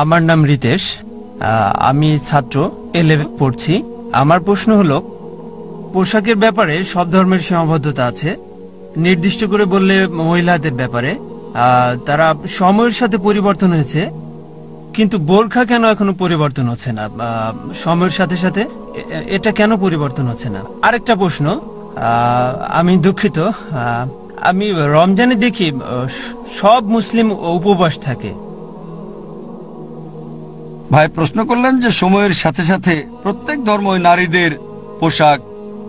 আমার নাম রিতেশ। আমি ছাত্র, এ-লেভেল পড়ছি। আমার প্রশ্ন হলো, পোশাকের ব্যাপারে সব ধর্মের সীমাবদ্ধতা আছে, নির্দিষ্ট করে বললে মহিলাদের ব্যাপারে তারা সময়ের সাথে পরিবর্তন হয়েছে, কিন্তু বোরখা কেন এখনো পরিবর্তন হচ্ছে না সময়ের সাথে সাথে? এটা কেন পরিবর্তন হচ্ছে না? আরেকটা প্রশ্ন, আমি দুঃখিত, আমি রমজানে দেখি সব মুসলিম উপবাস থাকে। ভাই প্রশ্ন করলেন যে সময়ের সাথে সাথে প্রত্যেক ধর্মই নারীদের পোশাক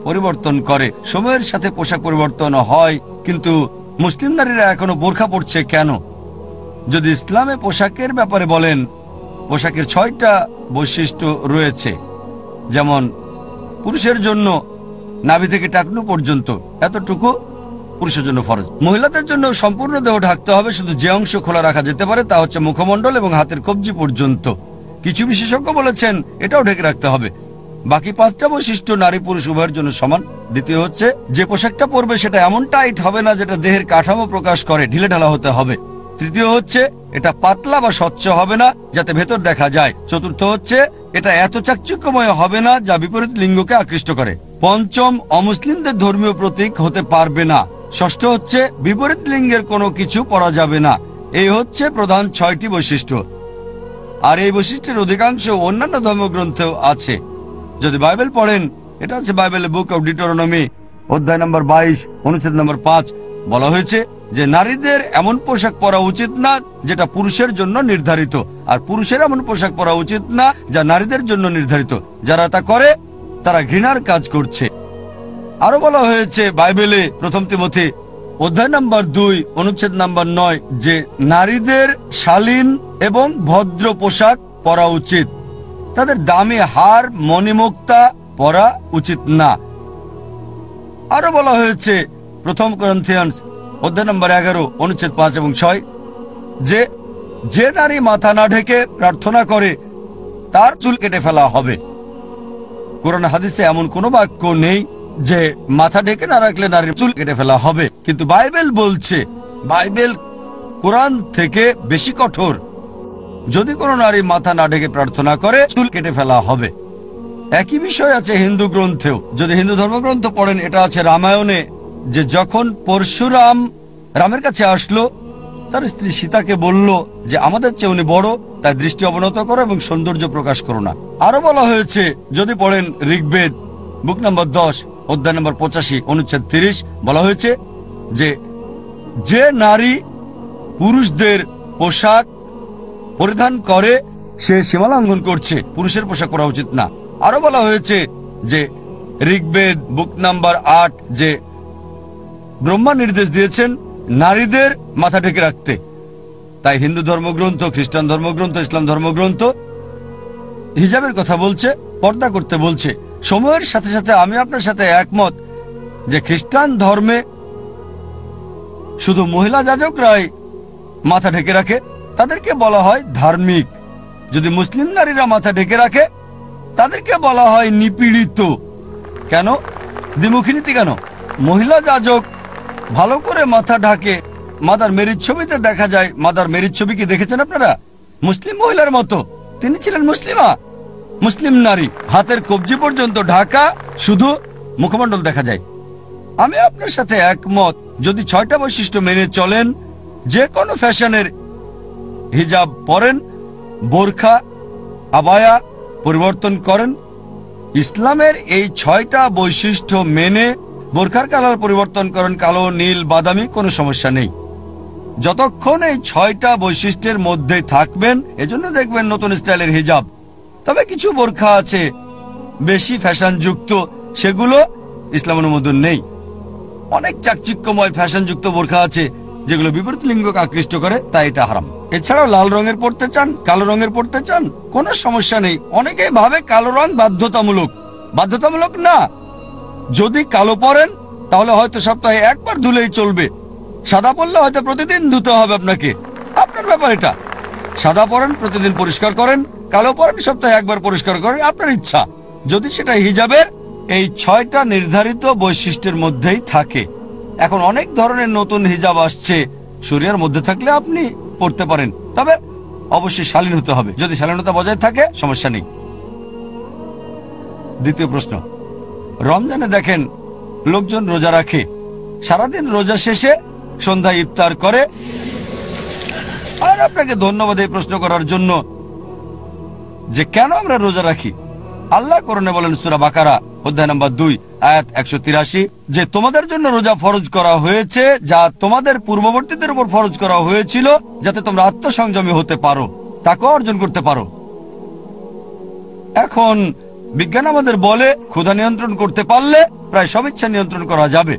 পরিবর্তন করে, সময়ের সাথে পোশাক পরিবর্তন হয়, কিন্তু মুসলিম নারীরা এখনো বোরখা পরছে কেন? যদি ইসলামে পোশাকের ব্যাপারে বলেন, পোশাকের 6টা বৈশিষ্ট্য রয়েছে। যেমন পুরুষের জন্য নাভি থেকে টাকনু পর্যন্ত এতটুকু পুরুষের জন্য ফরজ। মহিলাদের জন্য সম্পূর্ণ দেহ ঢাকতে হবে, শুধু যে অংশ খোলা রাখা যেতে পারে তা হচ্ছে মুখমণ্ডল এবং হাতের কবজি পর্যন্ত। কিছু বিশেষজ্ঞ বলেছেন এটাও ঢেকে রাখতে হবে। বাকি 5টা বৈশিষ্ট্য নারী পুরুষ উভয়ের জন্য সমান। দ্বিতীয় হচ্ছে, যে পোশাকটা পরবে সেটা এমন টাইট হবে না যেটা দেহের কাঠামো প্রকাশ করে, ঢিলে ঢালা হতে হবে। তৃতীয় হচ্ছে, এটা পাতলা বা স্বচ্ছ হবে না যাতে ভেতর দেখা যায়। চতুর্থ হচ্ছে, এটা এত চাকচিক্যময় হবে না যা বিপরীত লিঙ্গকে আকৃষ্ট করে। পঞ্চম, অমুসলিমদের ধর্মীয় প্রতীক হতে পারবে না। ষষ্ঠ হচ্ছে, বিপরীত লিঙ্গের কোনো কিছু পরা যাবে না। এই হচ্ছে প্রধান 6টি বৈশিষ্ট্য। আর এই বৈশিষ্ট্যের অধিকাংশ অন্যান্য ধর্মগ্রন্থেও আছে। যদি বাইবেল পড়েন, এটা আছে বাইবেলের বুক অফ ডিউটেরোনমি অধ্যায় নম্বর 22 অনুচ্ছেদ নম্বর 5। বলা হয়েছে যে নারীদের এমন পোশাক পরা উচিত না যেটা পুরুষের জন্য নির্ধারিত, আর পুরুষের এমন পোশাক পরা উচিত না যা নারীদের জন্য নির্ধারিত। যারা তা করে তারা ঘৃণার কাজ করছে। আরো বলা হয়েছে বাইবেলে 1 তিমথি অধ্যায় নম্বর 2 অনুচ্ছেদ নম্বর 9 যে নারীদের শালীন এবং ভদ্র পোশাক পরা উচিত, তাদের দামি হার মণিমুক্তা পরা উচিত না। আরো বলা হয়েছে 1 করিন্থিয়ান্স অধ্যায় নম্বর 11 অনুচ্ছেদ 5 এবং 6 যে নারী মাথা না ঢেকে প্রার্থনা করে তার চুল কেটে ফেলা হবে। কোরআন হাদিসে এমন কোনো বাক্য নেই যে মাথা ঢেকে না রাখলে নারীর চুল কেটে ফেলা হবে, কিন্তু বাইবেল বলছে, বাইবেল কোরআন থেকে বেশি কঠোর। যদি কোনো নারী মাথা না ঢেকে প্রার্থনা করে চুল কেটে ফেলা হবে। একই বিষয় আছে হিন্দু গ্রন্থেও। যদি হিন্দু ধর্মগ্রন্থ পড়েন, এটা আছে রামায়ণে, যে যখন পরশুরাম রামের কাছে আসলো, তার স্ত্রী সীতাকে বলল যে আমাদের চেয়ে উনি বড়, তাই দৃষ্টি অবনত করো এবং সৌন্দর্য প্রকাশ করো না। আরো বলা হয়েছে, যদি পড়েন ঋগ্বেদ বুক নম্বর 10 অধ্যায় নম্বর 85 অনুচ্ছেদ 30, বলা হয়েছে যে নারী পুরুষদের পোশাক পরিধান করে সে সীমা লঙ্ঘন করছে, পুরুষের পোশাক পরা উচিত না। আরো বলা হয়েছে যে ঋগ্বেদ বুক নাম্বার 8 যে ব্রহ্মা নির্দেশ দিয়েছেন নারীদের মাথা ঢেকে রাখতে। তাই হিন্দু ধর্মগ্রন্থ, খ্রিস্টান ধর্মগ্রন্থ, ইসলাম ধর্মগ্রন্থ হিজাবের কথা বলছে, পর্দা করতে বলছে। সময়ের সাথে সাথে আমি আপনার সাথে একমত যে খ্রিস্টান ধর্মে শুধু মহিলা যাজকরাই মাথা ঢেকে রাখে, তাদেরকে বলা হয় ধার্মিক। যদি মুসলিম নারীরা মাথা ঢেকে রাখে তাদেরকে বলা হয় নিপীড়িত। কেন? দ্বিমুখী নীতি কেন? মহিলা যাজক ভালো করে মাথা ঢাকে, মাদার মেরির ছবিতে দেখা যায়। মাদার মেরির ছবি কি দেখেছেন আপনারা? মুসলিম মহিলার মতো, তিনি ছিলেন মুসলিমা, মুসলিম নারী, হাতের কবজি পর্যন্ত ঢাকা, শুধু মুখমণ্ডল দেখা যায়। আমি আপনার সাথে একমত, যদি 6টা বৈশিষ্ট্য মেনে চলেন, যে কোনো ফ্যাশনের হিজাব পরেন, বোরখা আবায়া পরিবর্তন করেন, ইসলামের এই 6টা বৈশিষ্ট্য মেনে বোরখার কালার পরিবর্তন করেন কালো, নীল, বাদামি, কোনো সমস্যা নেই, যতক্ষণ এই 6টা বৈশিষ্ট্যের মধ্যে থাকবেন। এজন্য দেখবেন নতুন স্টাইলের হিজাব। তবে কিছু বোরখা আছে বেশি ফ্যাশনযুক্ত, সেগুলো ইসলাম অনুমোদন নেই। অনেক চাকচিক্যময় ফ্যাশনযুক্ত বোরখা আছে যেগুলো বিপরীত লিঙ্গকে আকৃষ্ট করে, তাই এটা হারাম। এছাড়াও লাল রঙের পড়তে চান, কালো রঙের পড়তে চান, কোনো সমস্যা নেই। অনেকেই ভাবে কালো রং বাধ্যতামূলক। বাধ্যতামূলক না। যদি কালো পরেন তাহলে হয়তো সপ্তাহে একবার ধুলেই চলবে। সাদা পরলে হয়তো প্রতিদিন ধুতে হবে আপনাকে, আপনার ব্যাপার এটা। সাদা পরেন, প্রতিদিন পরিষ্কার করেন, কালো পরেন, সপ্তাহে একবার পরিষ্কার করেন, আপনার ইচ্ছা। যদি সেটা হিজাবের এই 6টা নির্ধারিত বৈশিষ্ট্যের মধ্যেই থাকে। এখন অনেক ধরনের নতুন হিজাব আসছে, শরিয়ার মধ্যে থাকলে আপনি পড়তে পারেন। তবে অবশ্যই শালীন হতে হবে। যদি শালীনতা বজায় থাকে সমস্যা নেই। দ্বিতীয় প্রশ্ন, রমজানে দেখেন লোকজন রোজা রাখে, সারাদিন রোজা শেষে সন্ধ্যায় ইফতার করে। আর আপনাকে ধন্যবাদ এই প্রশ্ন করার জন্য যে কেন আমরা রোজা রাখি। আল্লাহ কোরআনে বলেন সূরা বাকারা অধ্যায় নম্বর 2 আয়াত 183 যে তোমাদের জন্য রোজা ফরজ করা হয়েছে যা তোমাদের পূর্ববর্তীদের উপর ফরজ করা হয়েছিল, যাতে তোমরা আত্মসংযমী হতে পারো, তাকওয়া অর্জন করতে পারো। এখন বিজ্ঞান আমাদের বলে ক্ষুধা নিয়ন্ত্রণ করতে পারলে প্রায় সব ইচ্ছা নিয়ন্ত্রণ করা যাবে।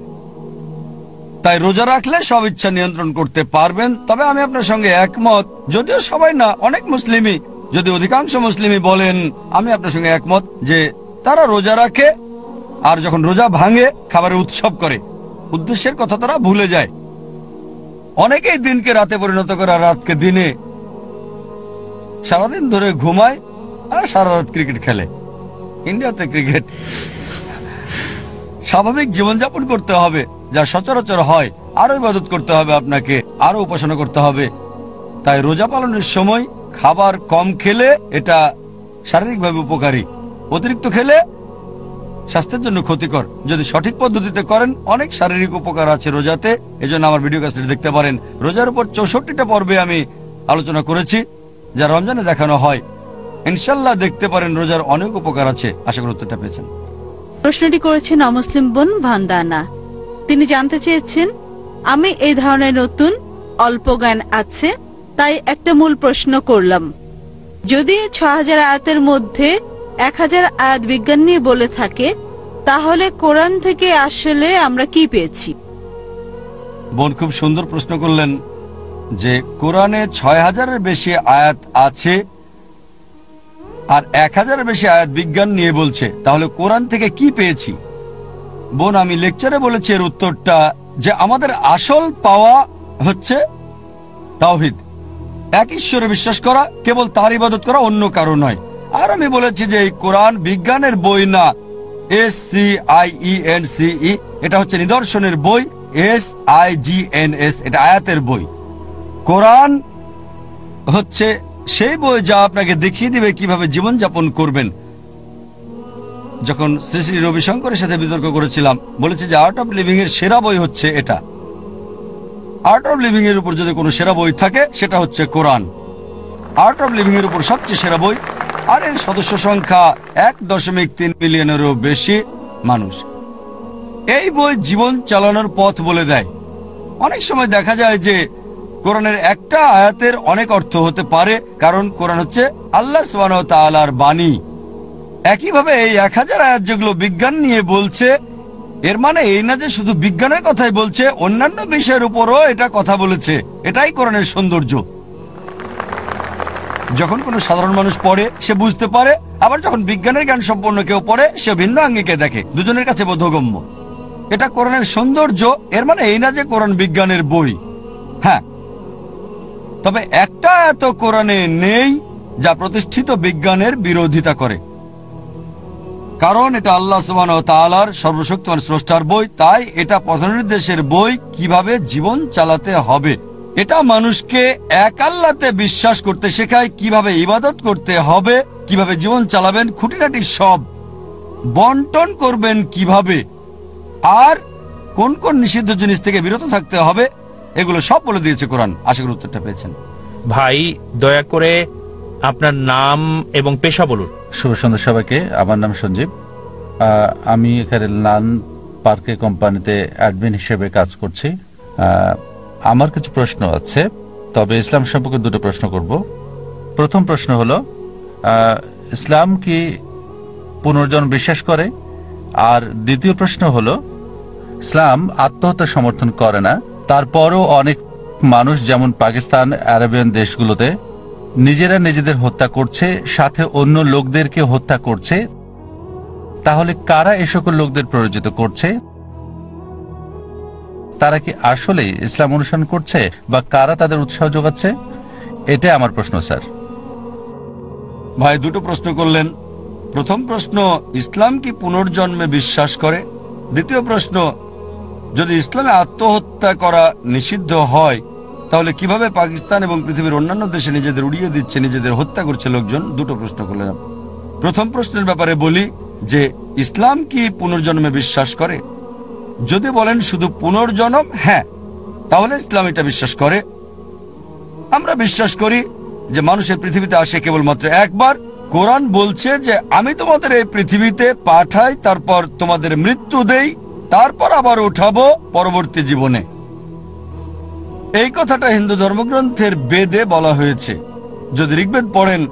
তাই রোজা রাখলে সব ইচ্ছা নিয়ন্ত্রণ করতে পারবেন। তবে আমি আপনার সঙ্গে একমত, যদিও সবাই না, অনেক মুসলিমই, যদি অধিকাংশ মুসলিমই বলেন, আমি আপনার সঙ্গে একমত যে তারা রোজা রাখে আর যখন রোজা ভাঙে খাবারের উৎসব করে। উদ্দেশ্যের কথা তারা ভুলে যায়। অনেকেই দিনকে রাতে পরিণত করে আর রাতকে দিনে, সারাদিন ধরে ঘুমায় আর সারা রাত ক্রিকেট খেলে। ইন্ডিয়াতে ক্রিকেট। স্বাভাবিক জীবনযাপন করতে হবে যা সচরাচর হয়, আরো ইবাদত করতে হবে, আপনাকে আরো উপাসনা করতে হবে। তাই রোজা পালনের সময় খাবার কম খেলে এটা শারীরিকভাবে উপকারী, অতিরিক্ত খেলে স্বাস্থ্যের জন্য ক্ষতিকর। যদি সঠিক পদ্ধতিতে করেন অনেক শারীরিক উপকার আছে রোজাতে। এজন্য আমার ভিডিও ক্যাসেট দেখতে পারেন। রোজার উপর 64টা পর্বে আমি আলোচনা করেছি যা রমজানে দেখানো হয়। ইনশাল্লাহ দেখতে পারেন, রোজার অনেক উপকার আছে। আশা করি উত্তরটা পেয়েছেন। প্রশ্নটি করেছেন অমুসলিম বোন ভান্দানা। তিনি জানতে চেয়েছেন, আমি এই ধরনের নতুন অল্প জ্ঞান আছে, তাই একটা মূল প্রশ্ন করলাম। যদি 6000 আয়াতের মধ্যে 1000 আয়াত বিজ্ঞান নিয়ে বলে থাকে, তাহলে কোরআন থেকে আসলে আমরা কি পেয়েছি? বোন খুব সুন্দর প্রশ্ন করলেন যে কোরআনে 6000-এর বেশি আয়াত আছে আর 1000-এর বেশি আয়াত বিজ্ঞান নিয়ে বলছে, তাহলে কোরআন থেকে কি পেয়েছি? বোন, আমি লেকচারে বলেছি এর উত্তরটা যে আমাদের আসল পাওয়া হচ্ছে তাওহীদ, এক ঈশ্বরে বিশ্বাস করা, কেবল তার ইবাদত করা, অন্য কারো নয়। আর আমি বলেছি যে এই কোরআন বিজ্ঞানের বই না, SCIENCE, এটা হচ্ছে নিদর্শনের বই, SIGNS এটা আয়াতের বই। কোরআন হচ্ছে সেই বই যা আপনাকে দেখিয়ে দিবে কিভাবে জীবনযাপন করবেন। যখন শ্রী শ্রী রবিশঙ্করের সাথে বিতর্ক করেছিলাম, বলেছি যে আর্ট অফ লিভিং এর সেরা বই হচ্ছে এটা। আর্ট অফ লিভিং এর উপর যদি কোনো সেরা বই থাকে সেটা হচ্ছে কোরআন। আর্ট অফ লিভিং এর উপর সবচেয়ে সেরা বই, আর এর সদস্য সংখ্যা 1.3 মিলিয়নেরও বেশি মানুষ। এই বই জীবন চালানোর পথ বলে দেয়। অনেক সময় দেখা যায় যে কোরআনের একটা আয়াতের অনেক অর্থ হতে পারে, কারণ কোরআন হচ্ছে আল্লাহ সুবহানাহু ওয়া তাআলার বাণী। একইভাবে এই 1000 আয়াত যেগুলো বিজ্ঞান নিয়ে বলছে, এর মানে এই না যে শুধু বিজ্ঞানের কথাই বলছে, অন্যান্য বিষয়ের উপরও এটা কথা বলেছে। এটাই কোরআনের সৌন্দর্য। যখন কোনো সাধারণ মানুষ পড়ে সে বুঝতে পারে, আবার যখন বিজ্ঞানের জ্ঞান সম্পন্ন কেউ পড়ে সে ভিন্ন আঙ্গিকে দেখে, দুজনের কাছে বোধগম্য। এটা কোরআনের সৌন্দর্য। এর মানে এই না যে কোরআন বিজ্ঞানের বই। হ্যাঁ, তবে একটা এত কোরআনে নেই যা প্রতিষ্ঠিত বিজ্ঞানের বিরোধিতা করে, কারণ এটা আল্লাহ সুবহানাহু ওয়া তাআলার সর্বশক্তিমান স্রষ্টার বই। তাই এটা পথনির্দেশের বই, কিভাবে জীবন চালাতে হবে। এটা মানুষকে এক আল্লাহতে বিশ্বাস করতে শেখায়, কিভাবে ইবাদত করতে হবে, কিভাবে জীবন চালাবেন, খুঁটিনাটি সব, বন্টন করবেন কিভাবে, আর কোন কোন নিষিদ্ধ জিনিস থেকে বিরত থাকতে হবে, এগুলো সব বলে দিয়েছে কোরআন। আশা করি উত্তরটা পেয়েছেন। ভাই, দয়া করে আপনার নাম এবং পেশা বলুন। শুভ সন্ধ্যা সবাইকে। আমার নাম সঞ্জীব। আমি এখানে লান পার্কে কোম্পানিতে অ্যাডমিন হিসেবে কাজ করছি। আমার কিছু প্রশ্ন আছে, তবে ইসলাম সম্পর্কে দুটো প্রশ্ন করব। প্রথম প্রশ্ন হলো, ইসলাম কি পুনর্জন্ম বিশ্বাস করে? আর দ্বিতীয় প্রশ্ন হলো, ইসলাম আত্মহত্যা সমর্থন করে না, তারপরও অনেক মানুষ যেমন পাকিস্তান, আরবিয়ান দেশগুলোতে নিজেরা নিজেদের হত্যা করছে, সাথে অন্য লোকদেরকে হত্যা করছে। তাহলে কারা এ সকল লোকদের প্ররোচিত করছে? তারা কি আসলে ইসলাম অনুসরণ করছে, বা কারা তাদের উৎসাহ যোগাচ্ছে? এটাই আমার প্রশ্ন স্যার। ভাই, দুটো প্রশ্ন করলেন। প্রথম প্রশ্ন, ইসলাম কি পুনর্জন্মে বিশ্বাস করে? দ্বিতীয় প্রশ্ন, যদি ইসলামে আত্মহত্যা করা নিষিদ্ধ হয় তাহলে কিভাবে পাকিস্তান এবং পৃথিবীর অন্যান্য দেশে নিজেদের উড়িয়ে দিচ্ছে, নিজেদের হত্যা করছে লোকজন? দুটো প্রশ্ন করলেন। প্রথম প্রশ্নের ব্যাপারে বলি যে ইসলাম কি পুনর্জন্মে বিশ্বাস করে? যদি বলেন শুধু পুনর্জন্ম, হ্যাঁ, তাহলে ইসলাম এটা বিশ্বাস করে। আমরা বিশ্বাস করি যে মানুষের পৃথিবীতে আসে কেবলমাত্র একবার। কোরআন বলছে যে আমি তোমাদের এই পৃথিবীতে পাঠাই, তারপর তোমাদের মৃত্যু দেই, তারপর আবার উঠাবো পরবর্তী জীবনে। এই কথাটা হিন্দু ধর্মগ্রন্থের বেদে বলা হয়েছে। যদি ঋগ্বেদ পড়েন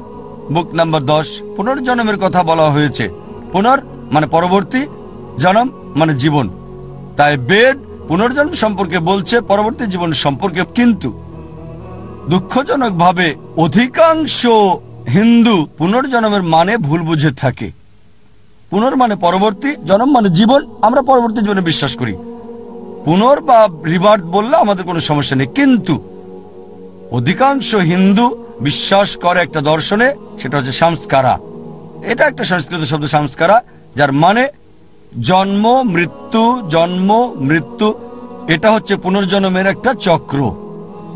বুক নাম্বার 10, পুনর্জন্মের কথা বলা হয়েছে। পুনর মানে পরবর্তী, জন্ম মানে জীবন। তাই বেদ পুনর্জন্ম সম্পর্কে বলছে, পরবর্তী জীবন সম্পর্কে। কিন্তু দুঃখজনকভাবে অধিকাংশ হিন্দু পুনর্জন্মের মানে ভুল বুঝে থাকে। পুনর মানে পরবর্তী, জন্ম মানে জীবন। আমরা পরবর্তী জীবনে বিশ্বাস করি। পুনর বা রিবার্থ বললে আমাদের কোনো সমস্যা নেই। কিন্তু অধিকাংশ হিন্দু বিশ্বাস করে একটা দর্শনে, সেটা হচ্ছে সংস্কারা। এটা একটা সংস্কৃত শব্দ সংস্কারা, যার মানে জন্ম মৃত্যু, জন্ম মৃত্যু। এটা হচ্ছে পুনর্জন্মের একটা চক্র।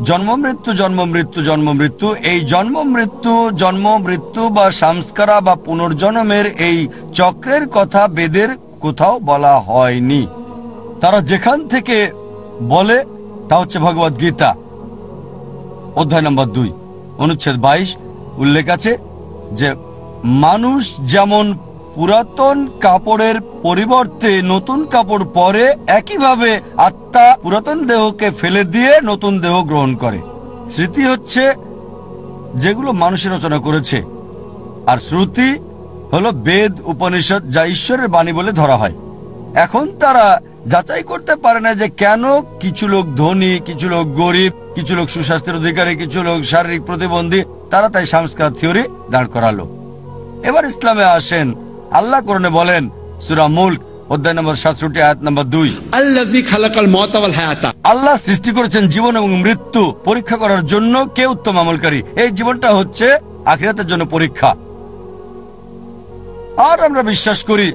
জন্ম মৃত্যু, জন্ম মৃত্যু, জন্ম মৃত্যু। এই জন্ম মৃত্যু বা সংস্কারা বা পুনর্জন্মের এই চক্রের কথা বেদের কোথাও বলা হয়নি। তারা যেখান থেকে বলে তা হচ্ছে ভগবদ গীতা অধ্যায় নম্বর 2 অনুচ্ছেদ 22। উল্লেখ আছে যে মানুষ যেমন পুরাতন কাপড়ের পরিবর্তে নতুন কাপড় পরে, একইভাবে আত্মা পুরাতন দেহকে ফেলে দিয়ে নতুন দেহ গ্রহণ করে। স্মৃতি হচ্ছে যেগুলো মানুষের রচনা করেছে, আর শ্রুতি হলো বেদ উপনিষদ, যা ঈশ্বরের বাণী বলে ধরা হয়। এখন তারা যাচাই করতে পারে না যে কেন কিছু লোক ধনী, কিছু লোক গরিব, কিছু লোক সুস্বাস্থ্যের অধিকারী, কিছু লোক শারীরিক প্রতিবন্ধী। তারা তাই সংস্কার থিওরি দাঁড় করালো। এবার ইসলামে আসেন। আল্লাহ কোরআনে বলেন সূরা মুলক অধ্যায় নম্বর 67 আয়াত নম্বর 2, আল্লাযী খালাকাল মাউতা ওয়াল হায়াতা। আল্লাহ সৃষ্টি করেছেন জীবন এবং মৃত্যু পরীক্ষা করার জন্য কে উত্তম আমলকারী। এই জীবনটা হচ্ছে আখিরাতের জন্য পরীক্ষা। আর আমরা বিশ্বাস করি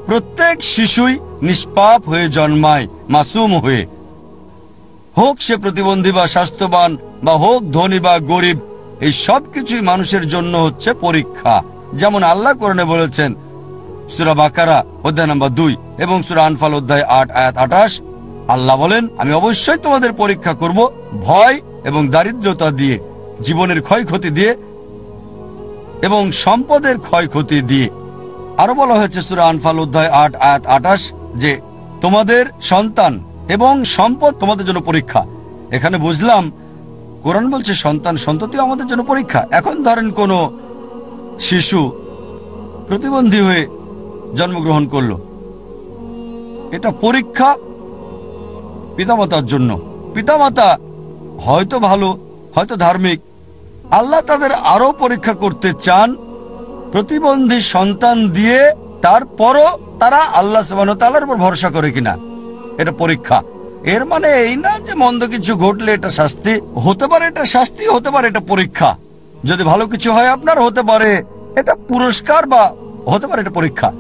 প্রত্যেক শিশুই নিষ্পাপ হয়ে জন্মায়, মাসুম হয়ে। হোক সে প্রতিবন্ধী বা স্বাস্থ্যবান, বা হোক ধনী বা গরিব, এই সব কিছুই মানুষের জন্য হচ্ছে পরীক্ষা। যেমন আল্লাহ কোরআনে বলেছেন সূরা বাকারা অধ্যায় নম্বর 2 এবং সূরা আনফাল অধ্যায় 8 আয়াত 28। আল্লাহ বলেন আমি অবশ্যই তোমাদের পরীক্ষা করব ভয় এবং দারিদ্রতা দিয়ে, জীবনের ক্ষয়ক্ষতি দিয়ে এবং সম্পদের ক্ষয়ক্ষতি দিয়ে। আরো বলা হয়েছে সূরা আনফাল অধ্যায় 8 আয়াত 28 যে তোমাদের সন্তান এবং সম্পদ তোমাদের জন্য পরীক্ষা। এখানে বুঝলাম কোরআন বলছে সন্তান সন্ততিও আমাদের জন্য পরীক্ষা। এখন ধরেন কোনো শিশু প্রতিবন্ধী হয়ে জন্মগ্রহণ করলো, এটা পরীক্ষা পিতামাতার জন্য। পিতামাতা হয়তো ভালো, হয়তো ধার্মিক। আল্লাহ তাদের আরো পরীক্ষা করতে চান প্রতিবন্ধী সন্তান দিয়ে, তারপরও তারা আল্লাহ সুবহানাহু ওয়া তাআলার উপর ভরসা করে কিনা। এটা পরীক্ষা। এর মানে এই না যে মন্দ কিছু ঘটলে এটা শাস্তি হতে পারে, এটা শাস্তি হতে পারে, এটা পরীক্ষা। যদি ভালো কিছু হয় আপনার, হতে পারে এটা পুরস্কার, বা হতে পারে এটা পরীক্ষা।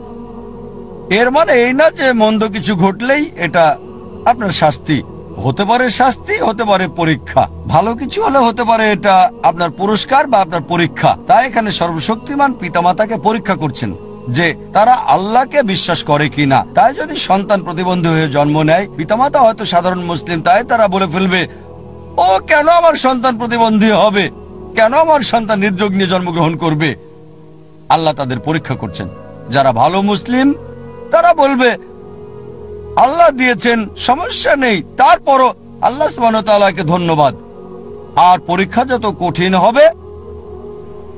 এর মানে এই না যে মন্দ কিছু ঘটলেই এটা আপনার শাস্তি। হতে পারে শাস্তি, হতে পারে পরীক্ষা। ভালো কিছু হলে হতে পারে এটা আপনার পুরস্কার বা আপনার পরীক্ষা। তাই এখানে সর্বশক্তিমান পিতামাতাকে পরীক্ষা করছেন যে তারা আল্লাহকে বিশ্বাস করে কিনা। তাই যদি সন্তান প্রতিবন্ধী হয়ে জন্ম নেয়, পিতামাতা হয়তো সাধারণ মুসলিম, তাই তারা বলে ফেলবে ও কেন আমার সন্তান প্রতিবন্ধী হবে, কেন আমার সন্তান হৃদরোগ নিয়ে জন্মগ্রহণ করবে। আল্লাহ তাদের পরীক্ষা করছেন। যারা ভালো মুসলিম তারা বলবে আল্লাহ দিয়েছেন, সমস্যা নেই, তারপরও আল্লাহ সুবহানাহু ওয়া তাআলাকে ধন্যবাদ। আর পরীক্ষা যত কঠিন হবে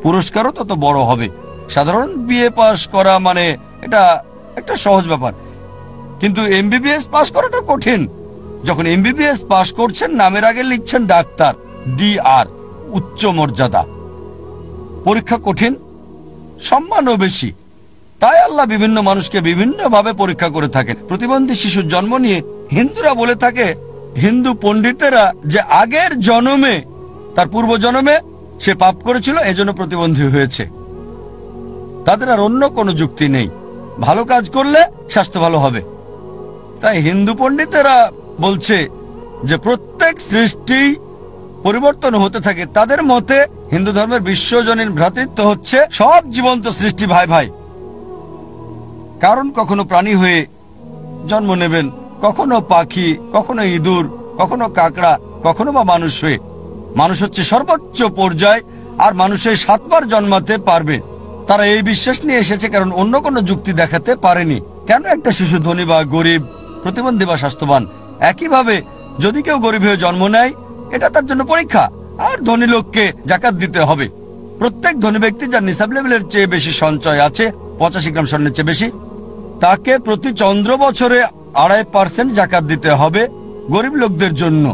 পুরস্কারও তত বড় হবে। সাধারণ বিএ পাস করা মানে এটা একটা সহজ ব্যাপার, কিন্তু এমবিবিএস পাস করাটা কঠিন। যখন এমবিবিএস পাস করছেন নামের আগে লিখছেন ডাক্তার, DR, উচ্চ মর্যাদা। পরীক্ষা কঠিন, সম্মানও বেশি। তাই আল্লাহ বিভিন্ন মানুষকে বিভিন্ন ভাবে পরীক্ষা করে থাকেন। প্রতিবন্ধী শিশুর জন্ম নিয়ে হিন্দুরা বলে থাকে, হিন্দু পণ্ডিতেরা, যে আগের জন্মে, তার পূর্ব জন্মে সে পাপ করেছিল, এজন্য প্রতিবন্ধী হয়েছে। তাদের আর অন্য কোনো যুক্তি নেই। ভালো কাজ করলে স্বাস্থ্য ভালো হবে। তাই হিন্দু পণ্ডিতেরা বলছে যে প্রত্যেক সৃষ্টি পরিবর্তন হতে থাকে। তাদের মতে হিন্দু ধর্মের বিশ্বজনীন ভ্রাতৃত্ব হচ্ছে সব জীবন্ত সৃষ্টি ভাই ভাই। কারণ কখনো প্রাণী হয়ে জন্ম নেবেন, কখনো পাখি, কখনো ইঁদুর, কখনো কাকড়া, কখনো বা মানুষ হয়ে। মানুষ হচ্ছে সর্বোচ্চ পর্যায়, আর মানুষের 7 বার জন্মাতে পারবে। তারা এই বিশ্বাস নিয়ে এসেছে, কারণ অন্য কোনো যুক্তি দেখাতে পারেনি কেন একটা শিশু ধনী বা গরিব, প্রতিবন্ধী বা স্বাস্থ্যবান। একইভাবে যদি কেউ গরিব হয়ে জন্ম নেয়, এটা তার জন্য পরীক্ষা। আর ধনী লোককে জাকাত দিতে হবে। প্রত্যেক ধনী ব্যক্তি যার নিসাব লেভেলের চেয়ে বেশি সঞ্চয় আছে, 85 গ্রাম স্বর্ণের চেয়ে বেশি, তাকে প্রতি চন্দ্র বছরে 2.5% জাকাত দিতে হবে। গরিব লোকদের জন্য,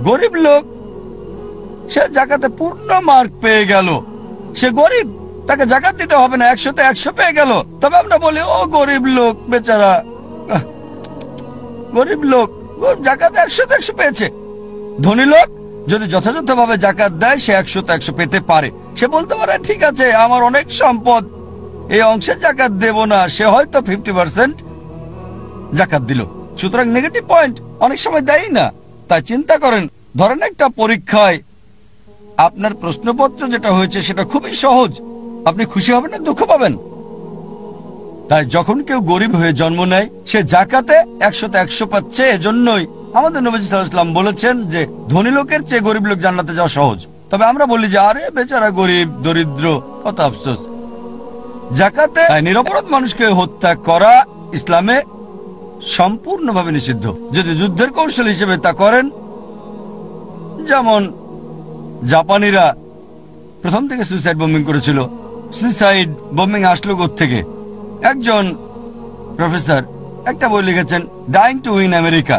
গরিব লোক সে জাকাতে পূর্ণ মার্ক পেয়ে গেল, সে গরিব, তাকে জাকাত দিতে হবে না, 100-তে 100 পেয়ে গেল। তবে আমরা বলি ও গরিব লোক বেচারা, গরিব লোক জাকাতে 100-তে 100 পেয়েছে। ধনী লোক যদি যথাযথভাবে জাকাত দেয়, সে 100-তে 100 পেতে পারে। সে বলতে পারে ঠিক আছে, আমার অনেক সম্পদ, এই অংশে জাকাত দেব না। সে হয়তো 50% জাকাত দিল। সুতরাং নেগেটিভ পয়েন্ট অনেক সময় দেয় না। তাই চিন্তা করেন, ধরেন একটা পরীক্ষায় আপনার প্রশ্নপত্র যেটা হয়েছে সেটা খুবই সহজ, আপনি খুশি হবেন না দুঃখ পাবেন? তাই যখন কেউ গরিব হয়ে জন্ম নেয়, সে জাকাতে 100-তে 100 পাচ্ছে। এজন্যই আমাদের নবী সাল্লাল্লাহু আলাইহি ওয়াসাল্লাম বলেছেন যে ধনী লোকের চেয়ে গরিব লোক জান্নাতে যাওয়া সহজ। তবে আমরা বলি যে আরে বেচারা গরিব দরিদ্র, কত আফসোস। জাকাতে নিরপরাধ মানুষকে হত্যা করা ইসলামে সম্পূর্ণভাবে নিষিদ্ধ। যদি যুদ্ধের কৌশল হিসেবে তা করেন, যেমন জাপানিরা প্রথম থেকে সুইসাইড বোম্বিং করেছিল। সুইসাইড বোম্বিং আসলো থেকে একজন প্রফেসর একটা বই লিখেছেন, ডাইং টু উইন আমেরিকা।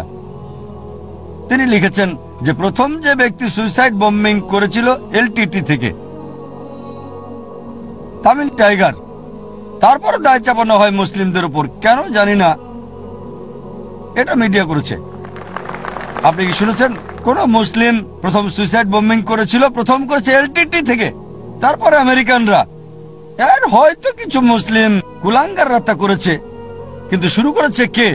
তিনি লিখেছেন যে প্রথম যে ব্যক্তি সুইসাইড বোম্বিং করেছিল এলটিটি থেকে, তামিল টাইগার, তারপরও দায় চাপানো হয় মুসলিমদের উপর। কেন জানি না, এটা মিডিয়া করেছে। আপনি কি শুনেছেন কোন মুসলিম প্রথম সুইসাইড বোম্বিং করেছিল? প্রথম করেছে এলটিটি থেকে, তারপরে আমেরিকানরা। এর হয়তো কিছু মুসলিম কুলাঙ্গাররা তা করেছে, কিন্তু শুরু করেছে কে?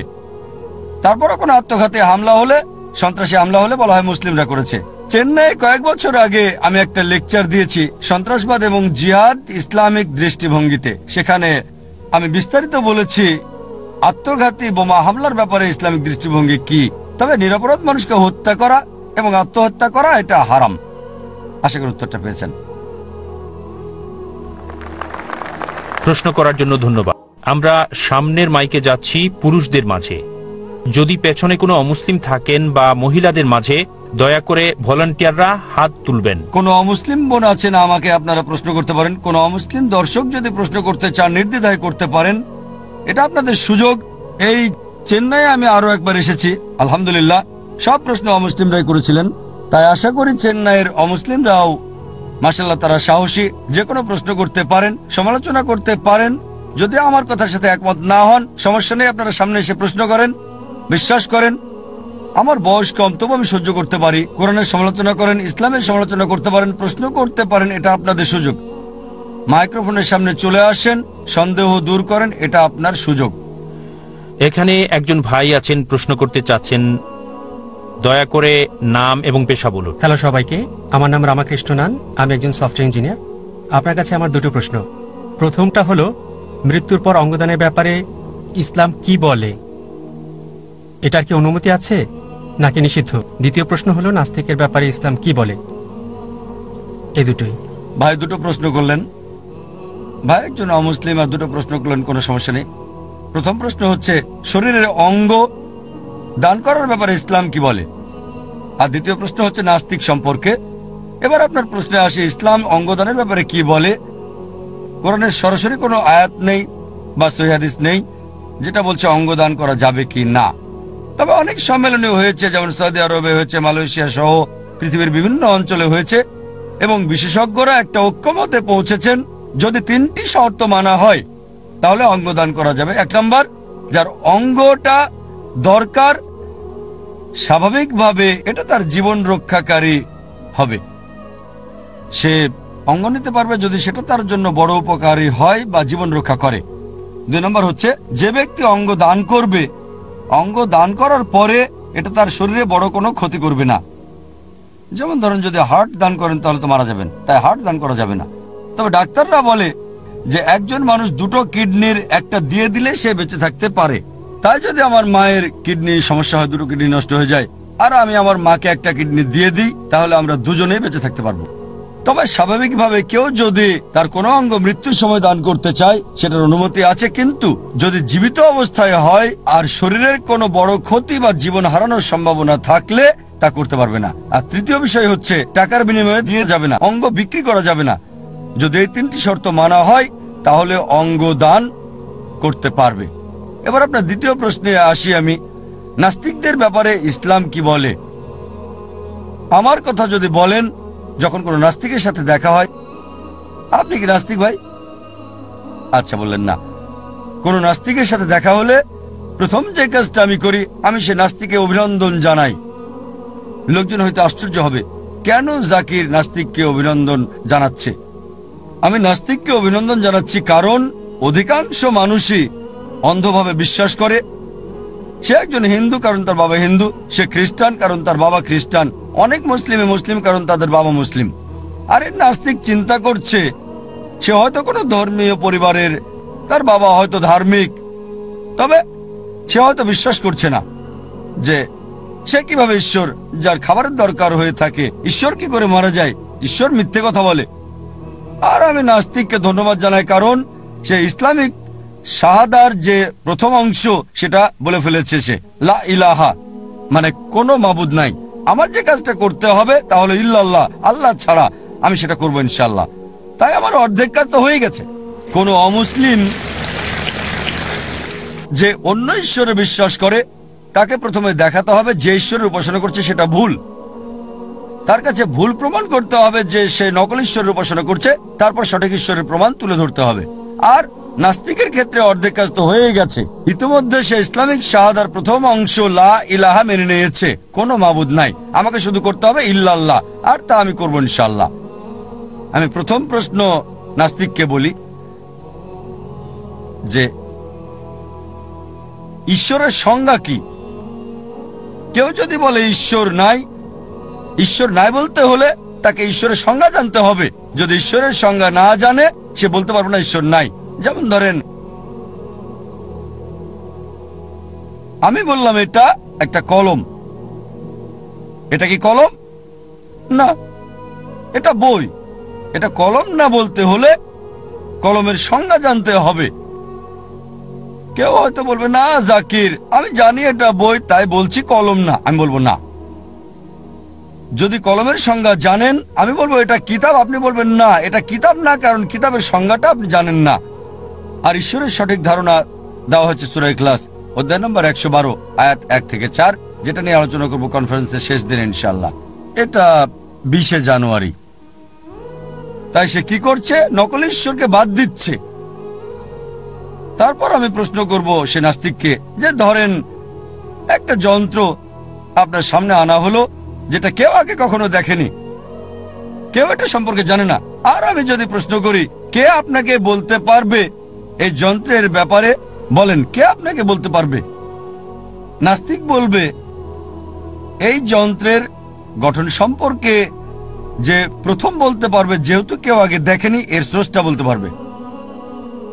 তারপরে কোনো আত্মঘাতী হামলা হলে, সন্ত্রাসী হামলা হলে বলা হয় মুসলিমরা করেছে। চেন্নাই কয়েক বছর আগে আমি একটা লেকচার দিয়েছি, সন্ত্রাসবাদ এবং জিহাদ ইসলামিক দৃষ্টিভঙ্গিতে। সেখানে আমি বিস্তারিত বলেছি আত্মঘাতী বোমা হামলার ব্যাপারে ইসলামিক দৃষ্টিভঙ্গি কি। তবে নিরপরাধ মানুষকে হত্যা করা এবং আত্মহত্যা করা এটা হারাম। আশা করি উত্তরটা পেয়েছেন। প্রশ্ন করার জন্য ধন্যবাদ। আমরা সামনের মাইকে যাচ্ছি পুরুষদের মাঝে। যদি পেছনে কোনো অমুসলিম থাকেন বা মহিলাদের মাঝে, দয়া করে ভলান্টিয়াররা হাত তুলবেন। কোন অমুসলিম বোন আছেন, আমাকে আপনারা প্রশ্ন করতে পারেন। কোন অমুসলিম দর্শক যদি প্রশ্ন করতে চান, নির্দ্বিধায় করতে পারেন, এটা আপনাদের সুযোগ। এই চেন্নাই আমি আরো একবার এসেছি, আলহামদুলিল্লাহ সব প্রশ্ন অমুসলিমরাই করেছিলেন। তাই আশা করি চেন্নাইয়ের অমুসলিমরাও মাশাআল্লাহ তারা সাহসী, যে কোনো প্রশ্ন করতে পারেন, সমালোচনা করতে পারেন। যদি আমার কথার সাথে একমত না হন, সমস্যা নেই, আপনারা সামনে এসে প্রশ্ন করেন। বিশ্বাস করেন আমার বয়স কম, তবু আমি সহ্য করতে পারি। কোরআনের সমালোচনা করেন, ইসলামের সমালোচনা করতে পারেন, প্রশ্ন করতে পারেন, এটা আপনাদের সুযোগ। মাইক্রোফোনের সামনে চলে আসেন, সন্দেহ দূর করেন, এটা আপনার সুযোগ। এখানে একজন ভাই আছেন, প্রশ্ন করতে চাচ্ছেন। দয়া করে নাম এবং পেশা বলুন। হ্যালো সবাইকে, আমার নাম রামাকৃষ্ণ নান, আমি একজন সফটওয়্যার ইঞ্জিনিয়ার। আপনার কাছে আমার দুটো প্রশ্ন। প্রথমটা হলো, মৃত্যুর পর অঙ্গদানের ব্যাপারে ইসলাম কি বলে? এটার কি অনুমতি আছে নাকি নিষিদ্ধ? দ্বিতীয় প্রশ্ন হলো, নাস্তিকের ব্যাপারে ইসলাম কি বলে? এই দুটোই। ভাই দুটো প্রশ্ন করলেন, ভাই একজন অমুসলিম আর দুটো প্রশ্ন করলেন, কোনো সমস্যা নেই। প্রথম প্রশ্ন হচ্ছে শরীরের অঙ্গ দান করার ব্যাপারে ইসলাম কি বলে, আর দ্বিতীয় প্রশ্ন হচ্ছে নাস্তিক সম্পর্কে। এবার আপনার প্রশ্নে আসে, ইসলাম অঙ্গদানের ব্যাপারে কি বলে। কোরআনের সরাসরি কোনো আয়াত নেই বা সহিহ হাদিস নেই যেটা বলছে অঙ্গদান করা যাবে কি না। তবে অনেক সম্মেলনে হয়েছে, যেমন সৌদি আরবে হয়েছে, মালয়েশিয়া সহ পৃথিবীর বিভিন্ন অঞ্চলে হয়েছে, এবং বিশেষজ্ঞরা একটা ঐক্যমতে পৌঁছেছেন যদি 3টি শর্ত মানা হয় তাহলে অঙ্গদান করা যাবে। 1 নম্বর, যার অঙ্গটা দরকার, স্বাভাবিকভাবে এটা তার জীবন রক্ষাকারী হবে, সে অঙ্গ নিতে পারবে যদি সেটা তার জন্য বড় উপকারী হয় বা জীবন রক্ষা করে। 2 নম্বর হচ্ছে, যে ব্যক্তি অঙ্গ দান করবে, অঙ্গ দান করার পরে এটা তার শরীরে বড় কোনো ক্ষতি করবে না। যেমন ধরেন যদি হার্ট দান করেন তাহলে তো মারা যাবেন, তাই হার্ট দান করা যাবে না। তবে ডাক্তাররা বলে যে একজন মানুষ দুটো কিডনির একটা দিয়ে দিলে সে বেঁচে থাকতে পারে। তাই যদি আমার মায়ের কিডনি সমস্যা হয়, দুটো কিডনি নষ্ট হয়ে যায়, আর আমি আমার মাকে একটা কিডনি দিয়ে দিই, তাহলে আমরা দুজনেই বেঁচে থাকতে পারবো। তবে স্বাভাবিকভাবে কেউ যদি তার কোনো অঙ্গ মৃত্যুর সময় দান করতে চায় সেটার অনুমতি আছে, কিন্তু যদি জীবিত অবস্থায় হয় আর শরীরের কোনো বড় ক্ষতি বা জীবন হারানোর সম্ভাবনা থাকলে তা করতে পারবে না। আর তৃতীয় বিষয় হচ্ছে টাকার বিনিময়ে দিয়ে যাবে না, অঙ্গ বিক্রি করা যাবে না। যদি এই তিনটি শর্ত মানা হয় তাহলে অঙ্গ দান করতে পারবে। এবার আপনার দ্বিতীয় প্রশ্নে আসি আমি, নাস্তিকদের ব্যাপারে ইসলাম কি বলে। আমার কথা যদি বলেন, যখন কোনো নাস্তিকের সাথে দেখা হয়, আপনি কি নাস্তিক ভাই? আচ্ছা, বললেন না। কোনো নাস্তিকের সাথে দেখা হলে প্রথম যে কাজটা আমি করি, আমি সে নাস্তিকে অভিনন্দন জানাই। লোকজন হয়তো আশ্চর্য হবে, কেন জাকির নাস্তিককে অভিনন্দন জানাচ্ছে? আমি নাস্তিককে অভিনন্দন জানাচ্ছি কারণ অধিকাংশ মানুষই অন্ধভাবে বিশ্বাস করে সে একজন হিন্দু কারণ তার বাবা হিন্দু, সে খ্রিস্টান কারণ তার বাবা খ্রিস্টান, অনেক মুসলিম কারণ তাদের বাবা মুসলিম। আর এই নাস্তিক চিন্তা করছে সে হয়তো কোনো ধর্মীয় পরিবারের, তার বাবা হয়তো ধার্মিক, তবে সে হয়তো বিশ্বাস করছে না যে সে কিভাবে ঈশ্বর, যার খাবারের দরকার হয়ে থাকে, ঈশ্বর কি করে মারা যায়, ঈশ্বর মিথ্যে কথা বলে। আর আমি নাস্তিককে ধন্যবাদ জানাই কারণ সে ইসলামিক শাহাদার যে প্রথম অংশ সেটা বলে ফেলেছে, সে লা ইলাহা, মানে কোনো মাবুদ নাই। আমার যে কাজটা করতে হবে তাহলে ইল্লাল্লাহ, আল্লাহ ছাড়া, আমি সেটা করবো ইনশাআল্লাহ। তাই আমার অর্ধেক কাজ তো হয়ে গেছে। কোনো অমুসলিম যে অন্য ঈশ্বরে বিশ্বাস করে তাকে প্রথমে দেখাতে হবে যে ঈশ্বরের উপাসনা করছে সেটা ভুল। তার কাছে ভুল প্রমাণ করতে হবে যে সে নকল ঈশ্বরের উপাসনা করছে, তারপর সঠিক ঈশ্বরের প্রমাণ তুলে ধরতে হবে। আর নাস্তিকের ক্ষেত্রে অর্ধেক কাজ তো হয়ে গেছে, ইতিমধ্যে সে ইসলামিক শাহাদার প্রথম অংশ লা ইলাহা মেনে নিয়েছে, কোনো মাবুদ নাই, আমাকে শুধু করতে হবে ইল্লাল্লাহ, আর তা আমি করবো ইনশাআল্লাহ। আমি প্রথম প্রশ্ন নাস্তিককে বলি যে ঈশ্বরের সংজ্ঞা কি। কেউ যদি বলে ঈশ্বর নাই, ঈশ্বর নাই বলতে হলে তাকে ঈশ্বরের সংজ্ঞা জানতে হবে। যদি ঈশ্বরের সংজ্ঞা না জানে সে বলতে পারবে না ঈশ্বর নাই। যেমন ধরেন আমি বললাম এটা একটা কলম, এটা কি কলম? না, এটা বই। এটা কলম না বলতে হলে কলমের সংজ্ঞা জানতে হবে। কেউ হয়তো বলবে না জাকির, আমি জানি এটা বই তাই বলছি কলম না। আমি বলবো না, যদি কলমের সংজ্ঞা জানেন আমি বলবো এটা কিতাব, আপনি বলবেন না এটা কিতাব না, কারণ কিতাবের সংজ্ঞাটা আপনি জানেন না। আর ঈশ্বরের সঠিক ধারণা দেওয়া হয়েছে সূরা ইখলাস অধ্যায় নম্বর 112 আয়াত 1 থেকে 4, যেটা নিয়ে আলোচনা করব কনফারেন্সের শেষ দিন ইনশাআল্লাহ। এটা 20 জানুয়ারি। তাই সে কি করছে? নকল ঈশ্বরকে বাদ দিচ্ছে। তারপর আমি প্রশ্ন করব সে নাস্তিককে যে ধরেন একটা যন্ত্র আপনার সামনে আনা হলো যেটা কেউ আগে কখনো দেখেনি, কেউ এটা সম্পর্কে জানে না। আর আমি যদি প্রশ্ন করি কে আপনাকে বলতে পারবে এই যন্ত্রের ব্যাপারে, বলেন কে আপনাকে বলতে পারবে? নাস্তিক বলবে এই যন্ত্রের গঠন সম্পর্কে যে প্রথম বলতে পারবে, যেহেতু কেউ আগে দেখেনি, এর স্রষ্টা বলতে পারবে।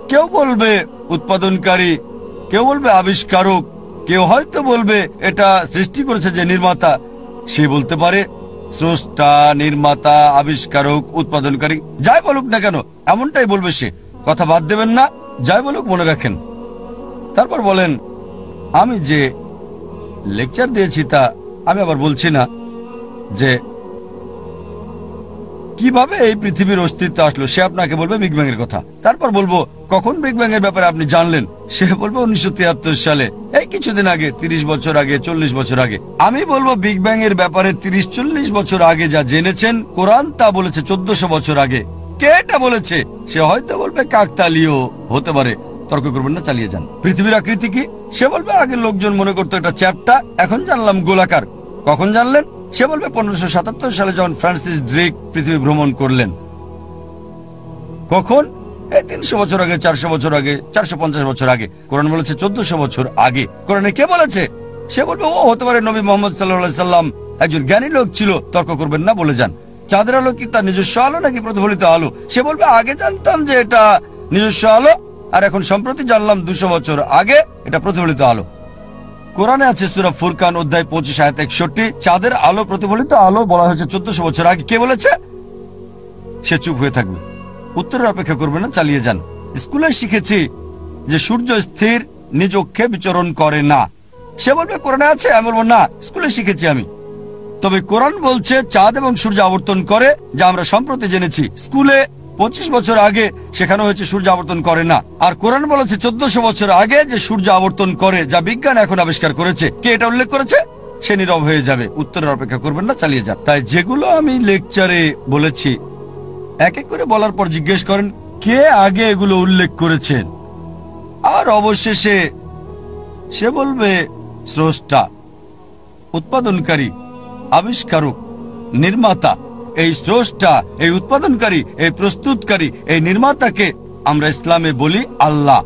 কেউ বলবে উৎপাদনকারী, কেউ বলবে আবিষ্কারক, কেউ হয়তো বলবে এটা সৃষ্টি করেছে যে নির্মাতা, সে বলতে পারে স্রষ্টা, নির্মাতা, আবিষ্কারক, উৎপাদনকারী, যাই বলুক না কেন এমনটাই বলবে সে। কথা বাদ দেবেন না, যাই বলুক মনে রাখেন। তারপর বলেন আমি যে লেকচার দিয়েছি তা আমি আবার বলছি না যে কিভাবে এই পৃথিবীর অস্তিত্ব আসলো, সে আপনাকে বলবে বিগ ব্যাং এর কথা। তারপর বলবো কখন বিগ ব্যাং এর ব্যাপারে আপনি জানলেন, সে বলবে 1973 সালে, এই কিছুদিন আগে, 30 বছর আগে, 40 বছর আগে। আমি বলবো বিগ ব্যাং এর ব্যাপারে 30-40 বছর আগে যা জেনেছেন কোরআন তা বলেছে 1400 বছর আগে। কে এটা বলেছে? সে হয়তো বলবে কাকতালীয় হতে পারে, তর্ক করবেন না, চালিয়ে যান। পৃথিবীর আকৃতি কি? সে বলবে আগে লোকজন মনে করতো এটা চ্যাপ্টা, এখন জানলাম গোলাকার। কখন জানলেন? সে বলবে 1577 সালে যখন ফ্রান্সিস ড্রেক পৃথিবী ভ্রমণ করলেন। কখন? এই 300 বছর আগে, 400 বছর আগে, 450 বছর আগে। কোরআন বলেছে 1400 বছর আগে। কোরআনে কে বলেছে? সে বলবে ও হতে পারে নবী মোহাম্মদ সাল্লাল্লাহু আলাইহি সাল্লাম একজন জ্ঞানী লোক ছিল, তর্ক করবেন না, বলে যান চাঁদের আলো কি তার নিজস্ব আলো নাকি প্রতিফলিত আলো? সে বলবে আগে জানতাম যে এটা নিজস্ব আলো, আর এখন সম্প্রতি জানলাম 200 বছর আগে এটা প্রতিফলিত আলো। কোরআনে আছে সূরা ফুরকান অধ্যায় 25 আয়াত 61, চাঁদের আলো প্রতিফলিত আলো বলা হয়েছে 1400 বছর আগে। কে বলেছে? সে চুপ হয়ে থাকবে, উত্তরের অপেক্ষা করবে না, চালিয়ে যান। স্কুলে শিখেছি যে সূর্য স্থির নিজ অক্ষে বিচরণ করে না। সে বলবে কোরআনে আছে, আমি বলবো না, স্কুলে শিখেছি আমি। তবে কোরআন বলছে চাঁদ এবং সূর্য আবর্তন করে, যা আমরা সম্প্রতি জেনেছি। স্কুলে 25 বছর আগে শেখানো হয়েছে সূর্য আবর্তন করে না, আর কোরআন বলেছে 1400 বছর আগে যে সূর্য আবর্তন করে, যা বিজ্ঞান এখন আবিষ্কার করেছে। কে এটা উল্লেখ করেছে? সে নীরব হয়ে যাবে, উত্তরের অপেক্ষা করবেন না, চালিয়ে যান। তাই যেগুলো আমি লেকচারে বলেছি এক এক করে বলার পর জিজ্ঞেস করেন কে আগে এগুলো উল্লেখ করেছেন, আর অবশেষে সে বলবে স্রষ্টা, উৎপাদনকারী, আবিষ্কারক, নির্মাতা। এই স্রষ্টা, এই উৎপাদনকারী, এই প্রস্তুতকারী, এই নির্মাতাকে আমরা ইসলামে বলি আল্লাহ।